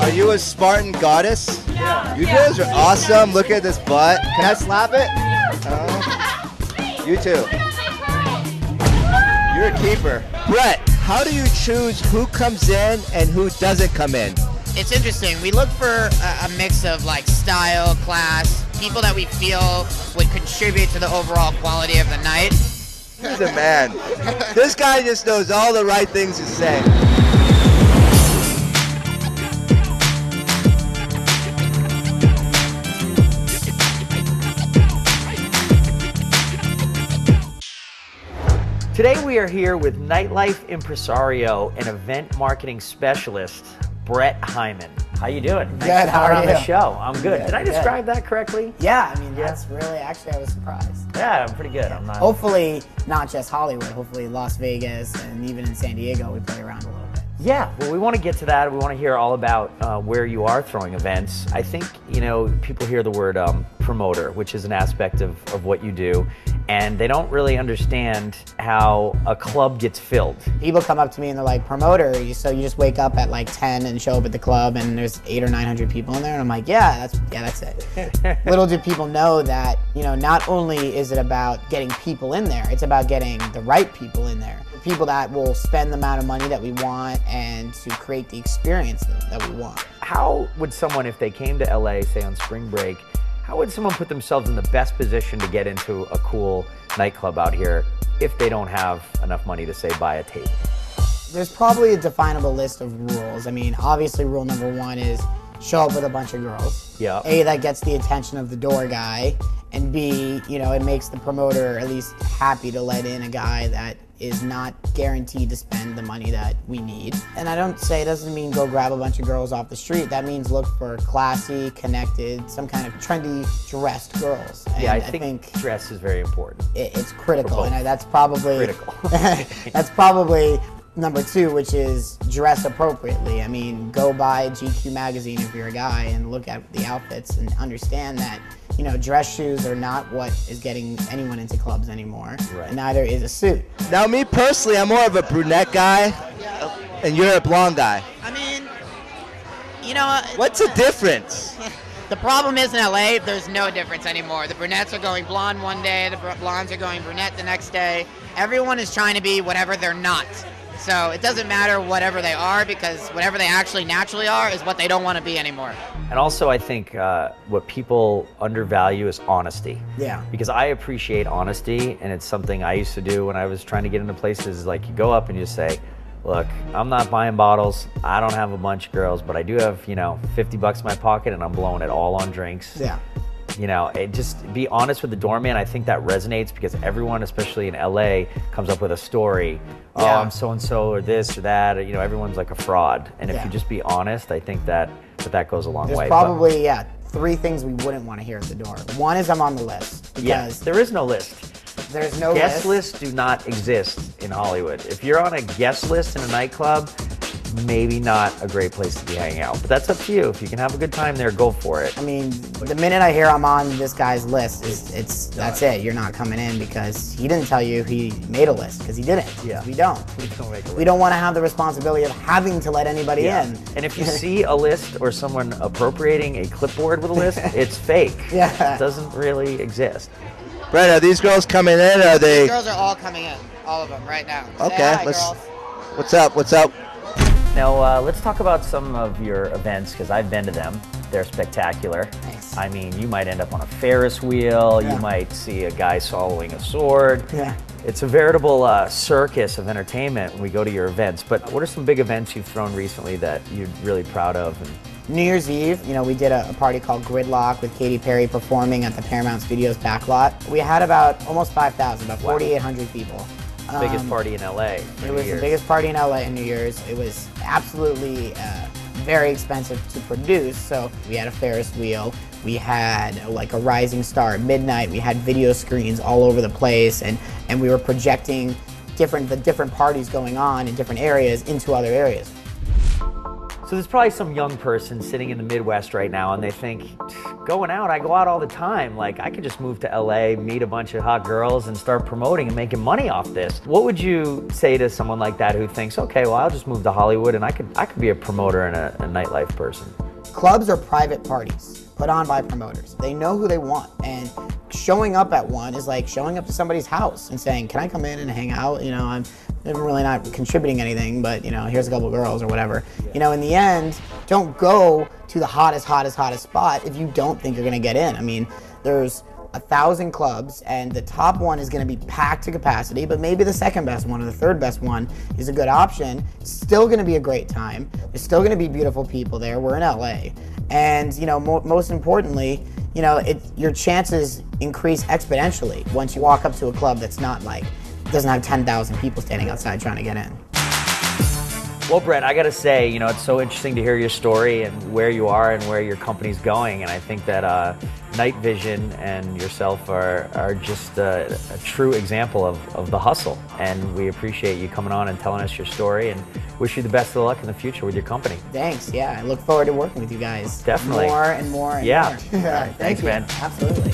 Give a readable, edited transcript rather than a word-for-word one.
Are you a Spartan goddess? Yeah. You guys are awesome. Look at this butt. Can I slap it? You too. You're a keeper. Brett, how do you choose who comes in and who doesn't come in? It's interesting. We look for a mix of like style, class, people that we feel would contribute to the overall quality of the night. He's a man. This guy just knows all the right things to say. Today we are here with nightlife impresario and event marketing specialist, Brett Hyman. How you doing? Good, how are you? On the show. I'm good. Did I describe that correctly? Yeah, I mean, that's really, actually, I was surprised. Yeah, I'm pretty good. I'm not. Hopefully, not just Hollywood, hopefully Las Vegas and even in San Diego, we play around a little bit. Yeah, well, we want to get to that. We want to hear all about where you are throwing events. I think, you know, people hear the word promoter, which is an aspect of what you do, and they don't really understand how a club gets filled. People come up to me and they're like, promoter, so you just wake up at like 10 and show up at the club and there's 800 or 900 people in there? And I'm like, yeah, that's it. Little do people know that, you know, not only is it about getting people in there, it's about getting the right people in there. People that will spend the amount of money that we want and to create the experience that we want. How would someone, if they came to LA, say on spring break, how would someone put themselves in the best position to get into a cool nightclub out here if they don't have enough money to, say, buy a table? There's probably a definable list of rules. I mean, obviously rule number one is show up with a bunch of girls. Yeah. A, that gets the attention of the door guy, and B, you know, it makes the promoter at least happy to let in a guy that is not guaranteed to spend the money that we need. And I don't say, it doesn't mean go grab a bunch of girls off the street. That means look for classy, connected, some kind of trendy dressed girls. And yeah, I think dress is very important. It's critical, and that's probably critical. that's probably number two, which is dress appropriately. I mean, go buy GQ magazine if you're a guy and look at the outfits and understand that, you know, dress shoes are not what is getting anyone into clubs anymore. Right. And neither is a suit. Now, me personally, I'm more of a brunette guy, and you're a blonde guy. I mean, you know, What's the difference? the problem is in LA, there's no difference anymore. The brunettes are going blonde one day, the blondes are going brunette the next day. Everyone is trying to be whatever they're not. So it doesn't matter whatever they are, because whatever they actually naturally are is what they don't want to be anymore. And also, I think what people undervalue is honesty. Yeah. Because I appreciate honesty, and it's something I used to do when I was trying to get into places. Like, you go up and you say, look, I'm not buying bottles, I don't have a bunch of girls, but I do have, you know, 50 bucks in my pocket, and I'm blowing it all on drinks. Yeah. You know, just be honest with the doorman. I think that resonates because everyone, especially in LA, comes up with a story. Oh, Yeah. I'm so-and-so or this or that. Or, you know, everyone's like a fraud. And if Yeah. you just be honest, I think that goes a long There's way. probably, yeah, three things we wouldn't want to hear at the door. One is I'm on the list. Because Yes, there is no list. there's no Guest list. lists do not exist in Hollywood. If you're on a guest list in a nightclub, maybe not a great place to be hanging out. But that's up to you. If you can have a good time there, go for it. I mean, the minute I hear I'm on this guy's list, that's it. You're not coming in because he didn't tell you he made a list, because he didn't. Yeah. We don't. We don't want to have the responsibility of having to let anybody in. And if you see a list or someone appropriating a clipboard with a list, it's fake. Yeah. It doesn't really exist. Brett, are these girls coming in, or are they? These girls are all coming in, all of them, right now. Say Okay, hi, girls. What's up? What's up? Now, let's talk about some of your events, because I've been to them. They're spectacular. Nice. I mean, you might end up on a Ferris wheel. Yeah. You might see a guy swallowing a sword. Yeah. It's a veritable circus of entertainment when we go to your events. But what are some big events you've thrown recently that you're really proud of? And New Year's Eve, you know, we did a party called Gridlock with Katy Perry performing at the Paramount Studios backlot. We had about almost 5,000, about 4,800 people. biggest party in LA. It was the biggest party in LA in New Year's. It was absolutely very expensive to produce. So we had a Ferris wheel. We had like a rising star at midnight. We had video screens all over the place, and we were projecting the different parties going on in different areas into other areas. So there's probably some young person sitting in the Midwest right now, and they think, going out, I go out all the time. Like, I could just move to LA, meet a bunch of hot girls, and start promoting and making money off this. What would you say to someone like that who thinks, okay, well, I'll just move to Hollywood and I could be a promoter and a nightlife person? Clubs are private parties put on by promoters. They know who they want, and showing up at one is like showing up to somebody's house and saying, can I come in and hang out? You know, I'm really not contributing anything, but, you know, here's a couple girls or whatever. You know, in the end, don't go to the hottest spot if you don't think you're gonna get in. I mean, there's 1,000 clubs, and the top one is going to be packed to capacity, but maybe the second best one or the third best one is a good option. It's still going to be a great time. There's still going to be beautiful people there. We're in LA. And, you know, most importantly, you know, your chances increase exponentially once you walk up to a club that's not like, doesn't have 10,000 people standing outside trying to get in. Well, Brett, I got to say, you know, it's so interesting to hear your story and where you are and where your company's going. And I think that Night Vision and yourself are just a true example of the hustle. And we appreciate you coming on and telling us your story, and wish you the best of luck in the future with your company. Thanks. Yeah, I look forward to working with you guys. Definitely. More and more and yeah. more. Thanks, man. Absolutely.